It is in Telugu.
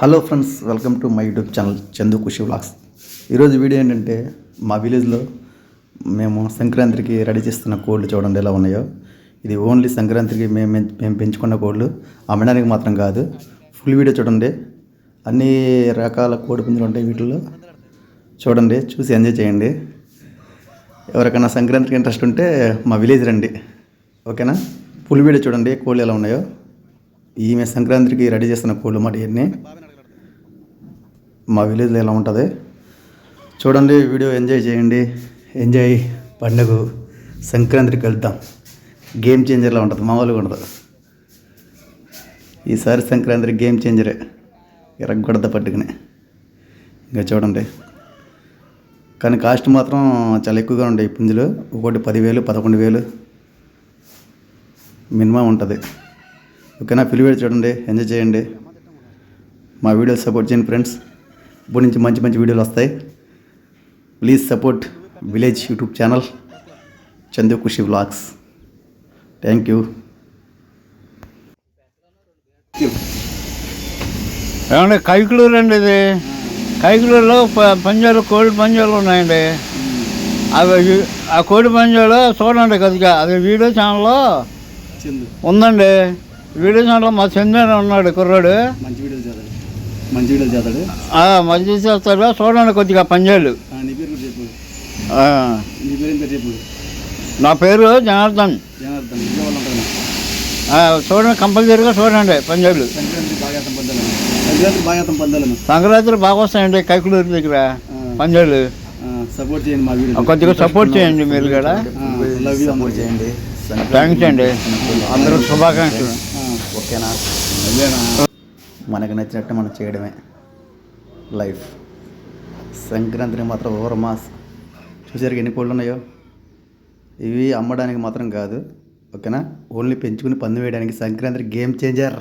Hello friends, welcome to my YouTube channel Chandu Khushi vlogs. ఈరోజు వీడియో ఏంటంటే మా విలేజ్లో మేము సంక్రాంతికి రెడీ చేస్తున్న కోళ్ళు చూడండి ఎలా ఉన్నాయో. ఇది ఓన్లీ సంక్రాంతికి మేము పెంచుకున్న కోళ్ళు, అమ్మడానికి మాత్రం కాదు. ఫుల్ వీడియో చూడండి, అన్ని రకాల కోడి పుంజులు ఉంటాయి వీటిల్లో. చూడండి, చూసి ఎంజాయ్ చేయండి. ఎవరికైనా సంక్రాంతికి ఇంట్రెస్ట్ ఉంటే మా విలేజ్ రండి, ఓకేనా. ఫుల్ వీడియో చూడండి, కోళ్ళు ఎలా ఉన్నాయో. ఈమె సంక్రాంతికి రెడీ చేస్తున్న కోళ్ళు మాట ఇవన్నీ మా విలేజ్లో ఎలా ఉంటుంది చూడండి. వీడియో ఎంజాయ్ చేయండి. ఎంజాయ్ పండుగ సంక్రాంతికి వెళ్తాం. గేమ్ చేంజర్లా ఉంటుంది, మామూలుగా ఉండదు. ఈసారి సంక్రాంతికి గేమ్ చేంజరే, ఎరగొడత పట్టుకుని. ఇంకా చూడండి, కానీ కాస్ట్ మాత్రం చాలా ఎక్కువగా ఉంటాయి. పుంజులు ఒకటి 10,000 11,000 మినిమం ఉంటుంది, ఓకేనా. ఫుల్ వీడియో చూడండి, ఎంజాయ్ చేయండి. మా వీడియోలు సపోర్ట్ చేయండి ఫ్రెండ్స్. ఇప్పటి నుంచి మంచి మంచి వీడియోలు వస్తాయి. Please support village YouTube channel Chandu Khushi vlogs. Thank you. ఏమండి కైకులూరు అండి, ఇది కైకులూరులో పంజాలు కోడి పంజాలు ఉన్నాయండి. అవి ఆ కోడి పంజాలు చూడండి కొద్దిగా, అది వీడియో ఛానల్లో ఉందండి. వీడియో ఛానల్లో మా చంద్ర ఉన్నాడు కుర్రాడు, మంచి వీడియోలు చేస్తాడు. మంచి చేస్తాడు, చూడండి కొద్దిగా పంజాలు. నా పేరు జనార్దన్. చూడండి, కంపల్సరీగా చూడండి పంజాలు. సంక్రాంతి బాగా వస్తాయండి కైకులూరు దగ్గర పంజాలు. సపోర్ట్ చేయండి, మా వీడియో కొద్దిగా సపోర్ట్ చేయండి మీరు కూడా. చేయండి. థ్యాంక్స్ అండి, అందరూ శుభాకాంక్షలు, ఓకేనా. మనకు నచ్చినట్టు మనం చేయడమే లైఫ్. సంక్రాంతిని మాత్రం మాస్ చూసారు ఎన్ని కోళ్ళు ఉన్నాయో. ఇవి అమ్మడానికి మాత్రం కాదు, ఓకేనా. ఓన్లీ పెంచుకుని పందెం వేయడానికి సంక్రాంతి గేమ్ చేంజర్.